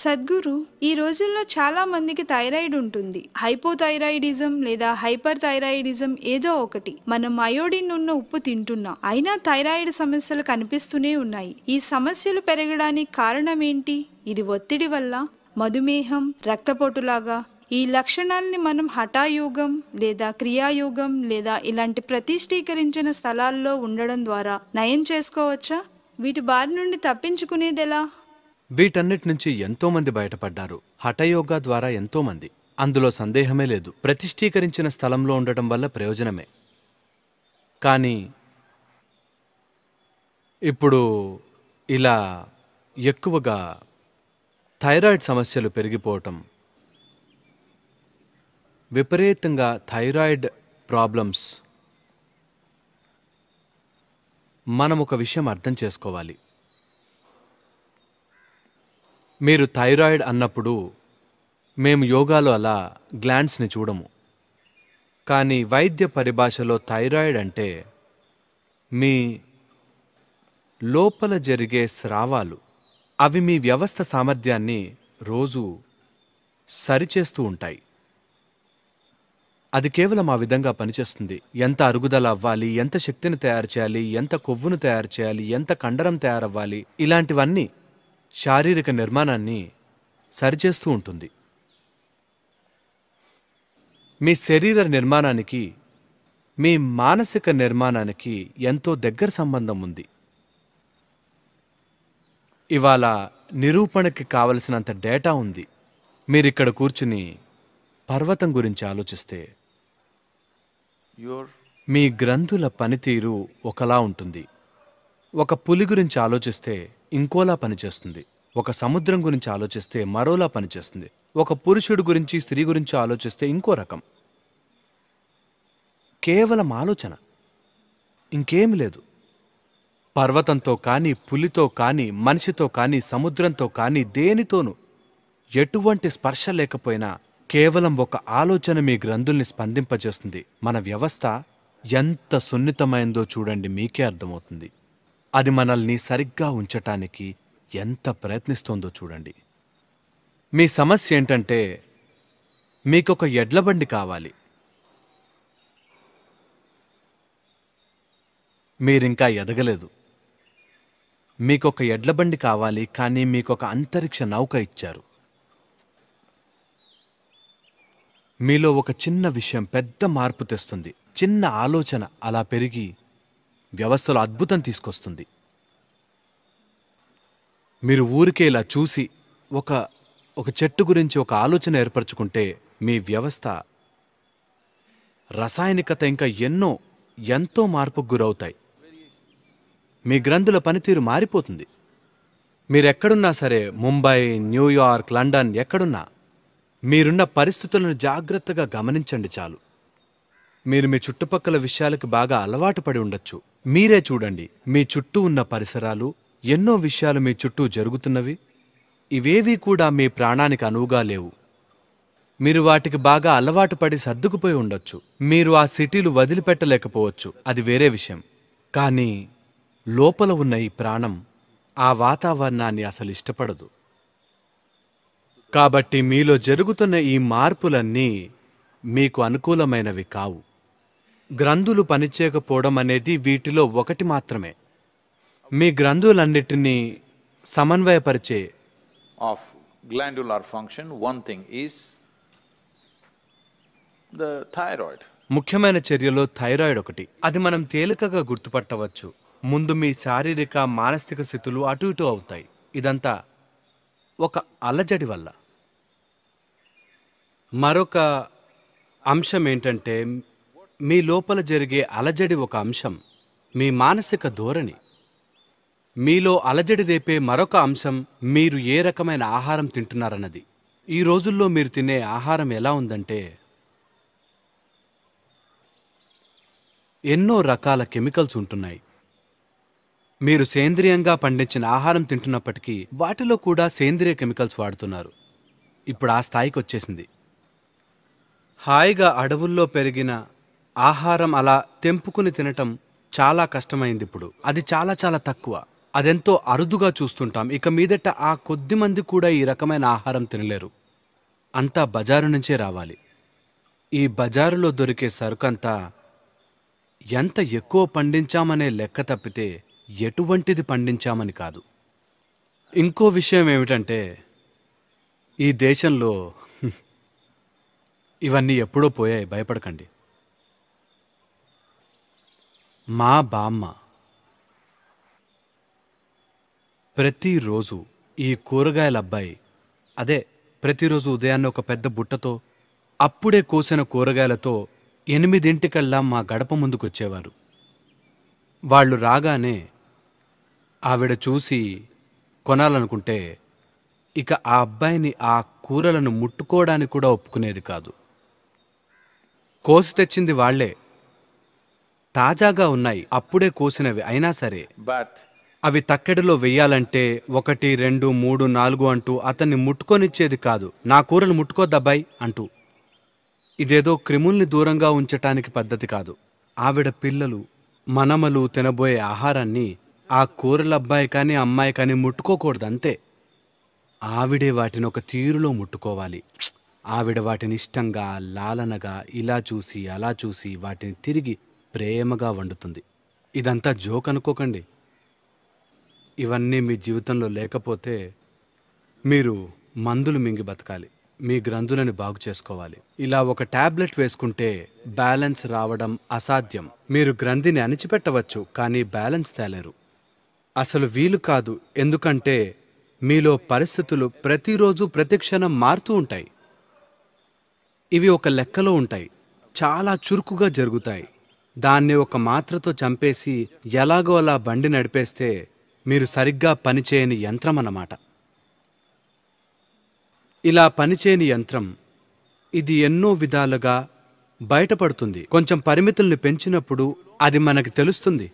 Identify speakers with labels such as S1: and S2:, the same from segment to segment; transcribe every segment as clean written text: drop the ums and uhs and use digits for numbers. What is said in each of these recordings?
S1: సద్గురు, ఈ రోజుల్లో చాలా మందికి థైరాయిడ్ ఉంటుంది. హైపోథైరాయిడిజం లేదా హైపర్ థైరాయిడిజం ఏదో ఒకటి. మనం అయోడిన్ ఉన్న ఉప్పు తింటున్నాం, అయినా థైరాయిడ్ సమస్యలు కనిపిస్తూనే ఉన్నాయి. ఈ సమస్యలు పెరగడానికి కారణం ఏంటి? ఇది ఒత్తిడి వల్ల, మధుమేహం, రక్తపోటులాగా? ఈ లక్షణాలని మనం హఠాయోగం లేదా క్రియాయోగం లేదా ఇలాంటి ప్రతిష్ఠీకరించిన స్థలాల్లో ఉండడం ద్వారా నయం చేసుకోవచ్చా? వీటి బారి నుండి తప్పించుకునేదెలా?
S2: వీటన్నిటి నుంచి ఎంతోమంది బయటపడ్డారు. హఠయోగా ద్వారా ఎంతోమంది, అందులో సందేహమే లేదు. ప్రతిష్ఠీకరించిన స్థలంలో ఉండటం వల్ల ప్రయోజనమే. కానీ ఇప్పుడు ఇలా ఎక్కువగా థైరాయిడ్ సమస్యలు పెరిగిపోవటం, విపరీతంగా థైరాయిడ్ ప్రాబ్లమ్స్. మనం ఒక విషయం అర్థం చేసుకోవాలి. మీరు థైరాయిడ్ అన్నప్పుడు మేము యోగాలో అలా గ్లాండ్స్ని చూడము. కానీ వైద్య పరిభాషలో థైరాయిడ్ అంటే మీ లోపల జరిగే స్రావాలు. అవి మీ వ్యవస్థ సామర్థ్యాన్ని రోజు సరిచేస్తూ ఉంటాయి. అది కేవలం ఆ విధంగా పనిచేస్తుంది. ఎంత అరుగుదల అవ్వాలి, ఎంత శక్తిని తయారు చేయాలి, ఎంత కొవ్వును తయారు చేయాలి, ఎంత కండరం తయారవ్వాలి, ఇలాంటివన్నీ శారీరక నిర్మాణాన్ని సరిచేస్తూ ఉంటుంది. మీ శరీర నిర్మాణానికి మీ మానసిక నిర్మాణానికి ఎంతో దగ్గర సంబంధం ఉంది. ఇవాళ నిరూపణకి కావలసినంత డేటా ఉంది. మీరిక్కడ కూర్చుని పర్వతం గురించి ఆలోచిస్తే మీ గ్రంథుల పనితీరు ఒకలా ఉంటుంది. ఒక పులి గురించి ఆలోచిస్తే ఇంకోలా పనిచేస్తుంది. ఒక సముద్రం గురించి ఆలోచిస్తే మరోలా పనిచేస్తుంది. ఒక పురుషుడు గురించి, స్త్రీ గురించి ఆలోచిస్తే ఇంకో రకం. కేవలం ఆలోచన, ఇంకేమి లేదు. పర్వతంతో కానీ, పులితో కానీ, మనిషితో కానీ, సముద్రంతో కానీ, దేనితోనూ ఎటువంటి స్పర్శ లేకపోయినా కేవలం ఒక ఆలోచన మీ గ్రంథుల్ని స్పందింపజేస్తుంది. మన వ్యవస్థ ఎంత సున్నితమైందో చూడండి, మీకే అర్థమవుతుంది. అది మనల్ని సరిగ్గా ఉంచటానికి ఎంత ప్రయత్నిస్తోందో చూడండి. మీ సమస్య ఏంటంటే మీకొక ఎడ్లబండి కావాలి. మీరింకా ఎదగలేదు. మీకొక ఎడ్లబండి కావాలి, కానీ మీకొక అంతరిక్ష నౌక ఇచ్చారు. మీలో ఒక చిన్న విషయం పెద్ద మార్పు తెస్తుంది. చిన్న ఆలోచన అలా పెరిగి వ్యవస్థలో అద్భుతం తీసుకొస్తుంది. మీరు ఊరికే ఇలా చూసి ఒక చెట్టు గురించి ఒక ఆలోచన ఏర్పరచుకుంటే మీ వ్యవస్థ రసాయనికత ఇంకా ఎంతో మార్పుకు గురవుతాయి. మీ గ్రంథుల పనితీరు మారిపోతుంది. మీరెక్కడున్నా సరే, ముంబై, న్యూయార్క్, లండన్, ఎక్కడున్నా మీరున్న పరిస్థితులను జాగ్రత్తగా గమనించండి చాలు. మీరు మీ చుట్టుపక్కల విషయాలకు బాగా అలవాటు పడి ఉండొచ్చు. మీరే చూడండి, మీ చుట్టూ ఉన్న పరిసరాలు, ఎన్నో విషయాలు మీ చుట్టూ జరుగుతున్నవి. ఇవేవీ కూడా మీ ప్రాణానికి అనువుగా లేవు. మీరు వాటికి బాగా అలవాటు పడి సర్దుకుపోయి ఉండొచ్చు. మీరు ఆ సిటీలు వదిలిపెట్టలేకపోవచ్చు, అది వేరే విషయం. కానీ లోపల ఉన్న ఈ ప్రాణం ఆ వాతావరణాన్ని అసలు ఇష్టపడదు. కాబట్టి మీలో జరుగుతున్న ఈ మార్పులన్నీ మీకు అనుకూలమైనవి కావు. గ్రంథులు పనిచేయకపోవడం అనేది వీటిలో ఒకటి మాత్రమే. మీ గ్రంథులన్నిటినీ సమన్వయపరిచే
S3: of glandular function, one thing is the thyroid.
S2: ముఖ్యమైన చర్యలో థైరాయిడ్ ఒకటి. అది మనం తేలికగా గుర్తుపట్టవచ్చు. ముందు మీ శారీరక, మానసిక స్థితులు అటు ఇటు అవుతాయి. ఇదంతా ఒక అలజడి వల్ల. మరొక అంశం ఏంటంటే మీ లోపల జరిగే అలజడి ఒక అంశం, మీ మానసిక ధోరణి. మీలో అలజడి రేపే మరొక అంశం మీరు ఏ రకమైన ఆహారం తింటున్నారన్నది. ఈ రోజుల్లో మీరు తినే ఆహారం ఎలా ఉందంటే ఎన్నో రకాల కెమికల్స్ ఉంటున్నాయి. మీరు సేంద్రియంగా పండించిన ఆహారం తింటున్నప్పటికీ వాటిలో కూడా సేంద్రియ కెమికల్స్ వాడుతున్నారు. ఇప్పుడు ఆ స్థాయికి వచ్చేసింది. హాయిగా అడవుల్లో పెరిగిన ఆహారం అలా తెంపుకుని తినటం చాలా కష్టమైంది. ఇప్పుడు అది చాలా చాలా తక్కువ. అదెంతో అరుదుగా చూస్తుంటాం. ఇక మీదట ఆ కొద్ది మంది కూడా ఈ రకమైన ఆహారం తినలేరు. అంతా బజారు నుంచే రావాలి. ఈ బజారులో దొరికే సరుకంతా ఎంత ఎక్కువ పండించామనే లెక్క తప్పితే ఎటువంటిది పండించామని కాదు. ఇంకో విషయం ఏమిటంటే ఈ దేశంలో ఇవన్నీ ఎప్పుడో పోయాయి, భయపడకండి. మా బామ్మ ప్రతిరోజు ఈ కూరగాయల అబ్బాయి ప్రతిరోజు ఉదయాన్నే ఒక పెద్ద బుట్టతో అప్పుడే కోసిన కూరగాయలతో 8 మా గడప ముందుకొచ్చేవారు. వాళ్ళు రాగానే ఆవిడ చూసి కొనాలనుకుంటే ఇక ఆ అబ్బాయిని ఆ కూరలను ముట్టుకోవడానికి కూడా ఒప్పుకునేది కాదు. కోసి తెచ్చింది వాళ్లే, తాజాగా ఉన్నాయి, అప్పుడే కోసినవి అయినా సరే
S3: But
S2: అవి తక్కెడలో వెయ్యాలంటే 1, 2, 3, 4 అంటూ అతన్ని ముట్టుకొనిచ్చేది కాదు. నా కూరలు ముట్టుకోద్దబ్బాయి అంటూ. ఇదేదో క్రిముల్ని దూరంగా ఉంచటానికి పద్ధతి కాదు. ఆవిడ పిల్లలు, మనమలు తినబోయే ఆహారాన్ని ఆ కూరలబ్బాయి కానీ అమ్మాయి కానీ ముట్టుకోకూడదంతే. ఆవిడే వాటిని ఒక తీరులో ముట్టుకోవాలి. ఆవిడ వాటిని ఇష్టంగా, లాలనగా ఇలా చూసి అలా చూసి వాటిని తిరిగి ప్రేమగా వండుతుంది. ఇదంతా జోక్ అనుకోకండి. ఇవన్నీ మీ జీవితంలో లేకపోతే మీరు మందులు మింగి బతకాలి. మీ గ్రంథులని బాగు చేసుకోవాలి. ఇలా ఒక టాబ్లెట్ వేసుకుంటే బ్యాలెన్స్ రావడం అసాధ్యం. మీరు గ్రంథిని అణిచిపెట్టవచ్చు, కానీ బ్యాలెన్స్ తేలేరు. అసలు వీలు కాదు. ఎందుకంటే మీలో పరిస్థితులు ప్రతిరోజు ప్రతిక్షణం మారుతూ ఉంటాయి. ఇవి ఒక లెక్కలో ఉంటాయి, చాలా చురుకుగా జరుగుతాయి. దాన్ని ఒక మాత్రతో చంపేసి ఎలాగో అలా బండి నడిపేస్తే మీరు సరిగ్గా పనిచేయని యంత్రం అన్నమాట. ఇలా పనిచేయని యంత్రం ఇది ఎన్నో విధాలుగా బయటపడుతుంది. కొంచెం పరిమితుల్ని పెంచినప్పుడు అది మనకి తెలుస్తుంది.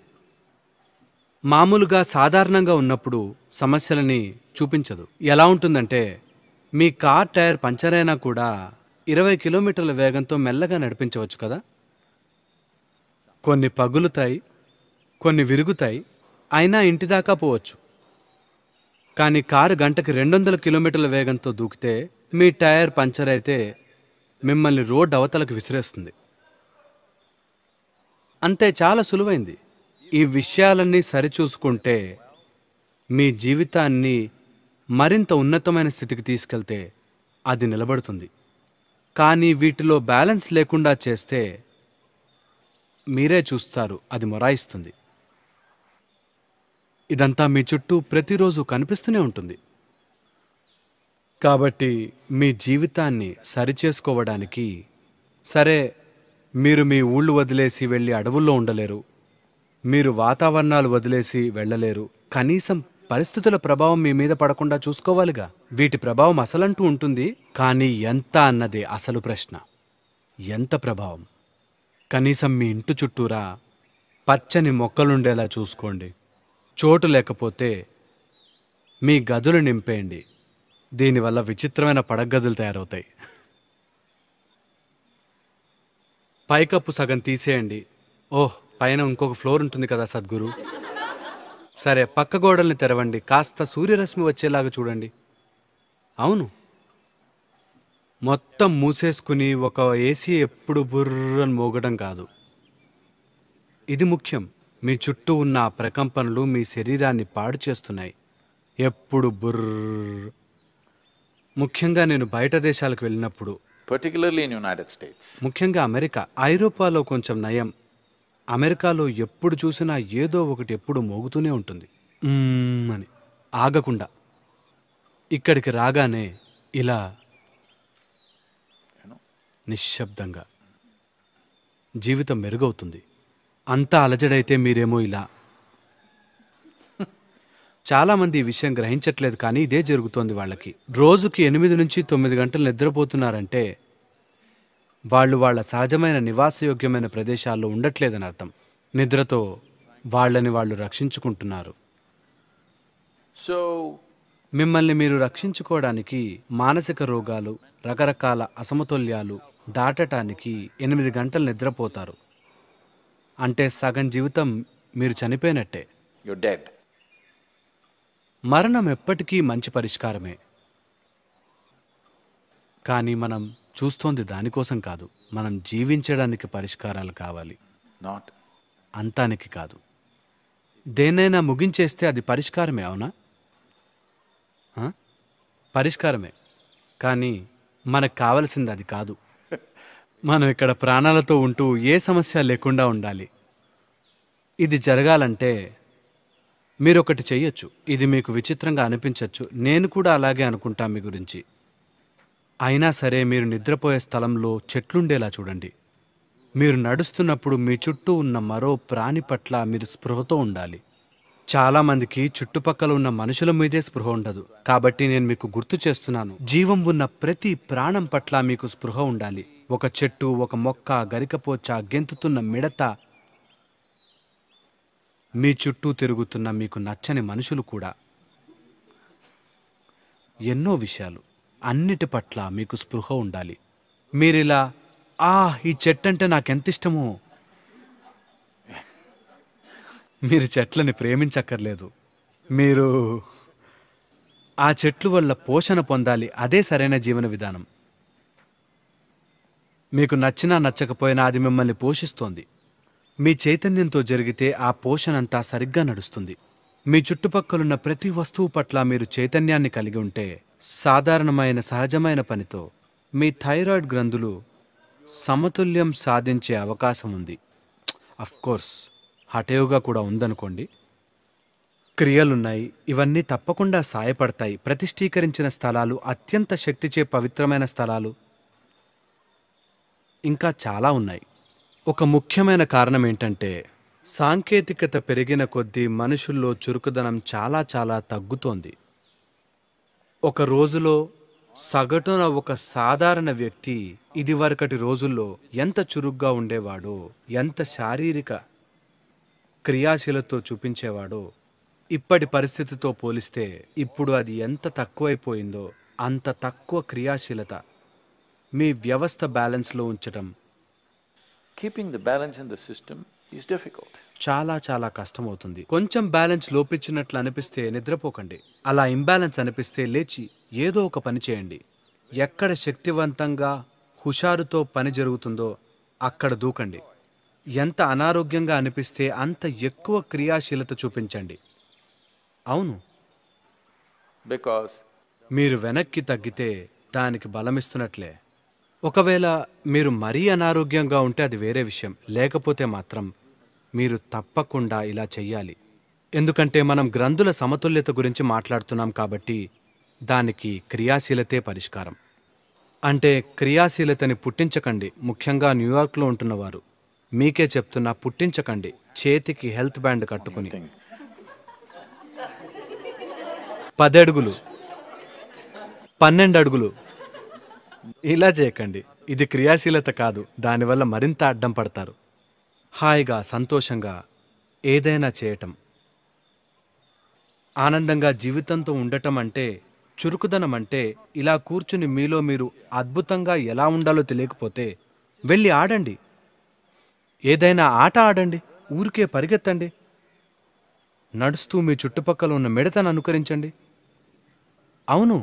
S2: మామూలుగా సాధారణంగా ఉన్నప్పుడు సమస్యలని చూపించదు. ఎలా ఉంటుందంటే మీ కార్ టైర్ పంచర్ అయినా కూడా 20 కిలోమీటర్ల వేగంతో మెల్లగా నడిపించవచ్చు కదా. కొన్ని పగులుతాయి, కొన్ని విరుగుతాయి, అయినా ఇంటిదాకా పోవచ్చు. కానీ కారు గంటకి 200 కిలోమీటర్ల వేగంతో దూకితే మీ టైర్ పంచర్ అయితే మిమ్మల్ని రోడ్డు అవతలకు విసిరేస్తుంది. అంతే, చాలా సులువైంది. ఈ విషయాలన్నీ సరిచూసుకుంటే మీ జీవితాన్ని మరింత ఉన్నతమైన స్థితికి తీసుకెళ్తే అది నిలబడుతుంది. కానీ వీటిలో బ్యాలెన్స్ లేకుండా చేస్తే మీరే చూస్తారు, అది మొరాయిస్తుంది. ఇదంతా మీ చుట్టూ ప్రతిరోజు కనిపిస్తూనే ఉంటుంది. కాబట్టి మీ జీవితాన్ని సరిచేసుకోవడానికి సరే, మీరు మీ ఊళ్ళు వదిలేసి వెళ్ళి అడవుల్లో ఉండలేరు, మీరు వాతావరణాలు వదిలేసి వెళ్ళలేరు. కనీసం పరిస్థితుల ప్రభావం మీ మీద పడకుండా చూసుకోవాలిగా. వీటి ప్రభావం అసలంటూ ఉంటుంది, కానీ ఎంత అన్నదే అసలు ప్రశ్న. ఎంత ప్రభావం? కనీసం మీ ఇంటి చుట్టూరా పచ్చని మొక్కలుండేలా చూసుకోండి. చోటు లేకపోతే మీ గదులు నింపేయండి. దీనివల్ల విచిత్రమైన పడగదులు తయారవుతాయి. పైకప్పు సగం తీసేయండి. ఓహ్, పైన ఇంకొక ఫ్లోర్ ఉంటుంది కదా సద్గురు. సరే, పక్క గోడల్ని తెరవండి. కాస్త సూర్యరశ్మి వచ్చేలాగా చూడండి. అవును, మొత్తం మూసేసుకుని ఒక ఏసీ ఎప్పుడు బుర్రని మోగడం కాదు. ఇది ముఖ్యం. మీ చుట్టూ ఉన్న ఆ ప్రకంపనలు మీ శరీరాన్ని పాడు చేస్తున్నాయి. ఎప్పుడు బుర్ర. ముఖ్యంగా నేను బయట దేశాలకు వెళ్ళినప్పుడు,
S3: particularly in United States.
S2: ముఖ్యంగా అమెరికా, ఐరోపాలో కొంచెం నయం. అమెరికాలో ఎప్పుడు చూసినా ఏదో ఒకటి ఎప్పుడు మోగుతూనే ఉంటుంది అని, ఆగకుండా. ఇక్కడికి రాగానే ఇలా నిశ్శబ్దంగా జీవితం మెరుగవుతుంది. అంతా అలజడైతే మీరేమో ఇలా. చాలామంది ఈ విషయం గ్రహించట్లేదు, కానీ ఇదే జరుగుతోంది వాళ్ళకి. రోజుకి 8 నుంచి 9 గంటలు నిద్రపోతున్నారంటే వాళ్ళు వాళ్ళ సహజమైన నివాసయోగ్యమైన ప్రదేశాల్లో ఉండట్లేదని అర్థం. నిద్రతో వాళ్ళని వాళ్ళు రక్షించుకుంటున్నారు.
S3: So
S2: మిమ్మల్ని మీరు రక్షించుకోవడానికి మానసిక రోగాలు, రకరకాల అసమతుల్యాలు దాటటానికి 8 గంటలు నిద్రపోతారు. అంటే సగం జీవితం మీరు చనిపోయినట్టే.
S3: you're dead.
S2: మరణం ఎప్పటికీ మంచి పరిష్కారమే. కానీ మనం చూస్తోంది దానికోసం కాదు. మనం జీవించడానికి పరిష్కారాలు కావాలి,
S3: Not.
S2: అంతానికి కాదు. దేన్నైనా ముగించేస్తే అది పరిష్కారమే, అవునా? ఆ? పరిష్కారమే, కానీ మనకు కావలసింది అది కాదు. మనం ఇక్కడ ప్రాణాలతో ఉంటూ ఏ సమస్య లేకుండా ఉండాలి. ఇది జరగాలంటే మీరొకటి చెయ్యొచ్చు. ఇది మీకు విచిత్రంగా అనిపించవచ్చు, నేను కూడా అలాగే అనుకుంటా మీ గురించి. అయినా సరే మీరు నిద్రపోయే స్థలంలో చెట్లుండేలా చూడండి. మీరు నడుస్తున్నప్పుడు మీ చుట్టూ ఉన్న మరో ప్రాణి పట్ల మీరు స్పృహతో ఉండాలి. చాలామందికి చుట్టుపక్కల ఉన్న మనుషుల మీదే స్పృహ ఉండదు. కాబట్టి నేను మీకు గుర్తు చేస్తున్నాను, జీవం ఉన్న ప్రతి ప్రాణం పట్ల మీకు స్పృహ ఉండాలి. ఒక చెట్టు, ఒక మొక్క, గరికపోచ, గెంతుతున్న మిడత, మీ చుట్టూ తిరుగుతున్న మీకు నచ్చని మనుషులు కూడా, ఎన్నో విషయాలు, అన్నిటి పట్ల మీకు స్పృహ ఉండాలి. మీరిలా ఈ చెట్టంటే నాకెంత ఇష్టమో. మీరు చెట్లని ప్రేమించక్కర్లేదు, మీరు ఆ చెట్లు వల్ల పోషణ పొందాలి. అదే సరైన జీవన విధానం. మీకు నచ్చినా నచ్చకపోయినా అది మిమ్మల్ని పోషిస్తోంది. మీ చైతన్యంతో జరిగితే ఆ పోషణంతా సరిగ్గా నడుస్తుంది. మీ చుట్టుపక్కలున్న ప్రతి వస్తువు పట్ల మీరు చైతన్యాన్ని కలిగి ఉంటే, సాధారణమైన సహజమైన పనితో మీ థైరాయిడ్ గ్రంథులు సమతుల్యం సాధించే అవకాశం ఉంది. అఫ్కోర్స్ హఠేవుగా కూడా ఉందనుకోండి. క్రియలున్నాయి, ఇవన్నీ తప్పకుండా సాయపడతాయి. ప్రతిష్ఠీకరించిన స్థలాలు, అత్యంత శక్తిచే పవిత్రమైన స్థలాలు ఇంకా చాలా ఉన్నాయి. ఒక ముఖ్యమైన కారణం ఏంటంటే, సాంకేతికత పెరిగిన కొద్దీ మనుషుల్లో చురుకుదనం చాలా చాలా తగ్గుతోంది. ఒక రోజులో సగటున ఒక సాధారణ వ్యక్తి ఇదివరకటి రోజుల్లో ఎంత చురుగ్గా ఉండేవాడో, ఎంత శారీరక క్రియాశీలతో చూపించేవాడో, ఇప్పటి పరిస్థితితో పోలిస్తే ఇప్పుడు అది ఎంత తక్కువైపోయిందో. అంత తక్కువ క్రియాశీలత మీ వ్యవస్థ బ్యాలెన్స్లో ఉంచటం
S3: Keeping the balance in the system is difficult.
S2: చాలా చాలా కష్టమవుతుంది. కొంచెం బ్యాలెన్స్ లోపించినట్లు అనిపిస్తే నిద్రపోకండి. అలా ఇంబ్యాలెన్స్ అనిపిస్తే లేచి ఏదో ఒక పని చేయండి. ఎక్కడ శక్తివంతంగా హుషారుతో పని జరుగుతుందో అక్కడ దూకండి. ఎంత అనారోగ్యంగా అనిపిస్తే అంత ఎక్కువ క్రియాశీలత చూపించండి. అవును,
S3: Because
S2: మీరు వెనక్కి తగ్గితే దానికి బలమిస్తున్నట్లే. ఒకవేళ మీరు మరీ అనారోగ్యంగా ఉంటే అది వేరే విషయం. లేకపోతే మాత్రం మీరు తప్పకుండా ఇలా చెయ్యాలి. ఎందుకంటే మనం గ్రంథుల సమతుల్యత గురించి మాట్లాడుతున్నాం కాబట్టి దానికి క్రియాశీలతే పరిష్కారం. అంటే క్రియాశీలతని పుట్టించకండి. ముఖ్యంగా న్యూయార్క్లో ఉంటున్నవారు మీకే చెప్తున్నా, పుట్టించకండి. చేతికి హెల్త్ బ్యాండ్ కట్టుకుని 10 అడుగులు, 12 అడుగులు ఇలా చేయకండి. ఇది క్రియాశీలత కాదు. దానివల్ల మరింత అడ్డం పడతారు. హాయిగా, సంతోషంగా ఏదైనా చేయటం, ఆనందంగా జీవితంతో ఉండటం అంటే, చురుకుదనం అంటే ఇలా కూర్చుని మీలో మీరు అద్భుతంగా ఎలా ఉండాలో తెలియకపోతే వెళ్ళి ఆడండి. ఏదైనా ఆట ఆడండి. ఊరికే పరిగెత్తండి. నడుస్తూ మీ చుట్టుపక్కల ఉన్న మిడతను అనుకరించండి. అవును,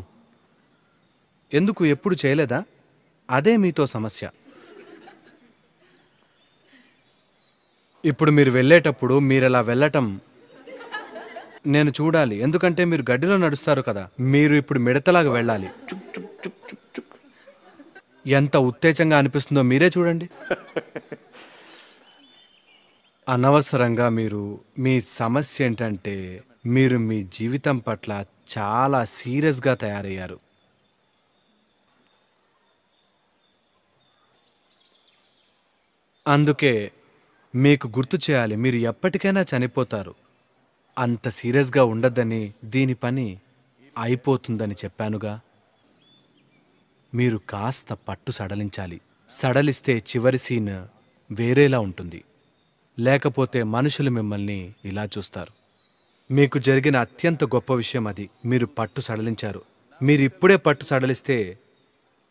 S2: ఎందుకు ఎప్పుడు చేయలేదా? అదే మీతో సమస్య. ఇప్పుడు మీరు వెళ్ళేటప్పుడు మీరలా వెళ్ళటం నేను చూడాలి. ఎందుకంటే మీరు గడ్డిలో నడుస్తారు కదా. మీరు ఇప్పుడు మిడతలాగా వెళ్ళాలి. ఎంత ఉత్తేజంగా అనిపిస్తుందో మీరే చూడండి. అనవసరంగా మీరు మీ సమస్య ఏంటంటే, మీరు మీ జీవితం పట్ల చాలా సీరియస్గా తయారయ్యారు. అందుకే మీకు గుర్తు చేయాలి, మీరు ఎప్పటికైనా చనిపోతారు. అంత సీరియస్గా ఉండద్దని, దీని పని అయిపోతుందని చెప్పానుగా. మీరు కాస్త పట్టు సడలించాలి. సడలిస్తే చివరి సీన్ వేరేలా ఉంటుంది. లేకపోతే మనుషులు మిమ్మల్ని ఇలా చూస్తారు. మీకు జరిగిన అత్యంత గొప్ప విషయం అది. మీరు పట్టు సడలించారు. మీరు ఇప్పుడే పట్టు సడలిస్తే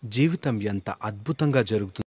S2: జీవితం ఎంత అద్భుతంగా జరుగుతుంది.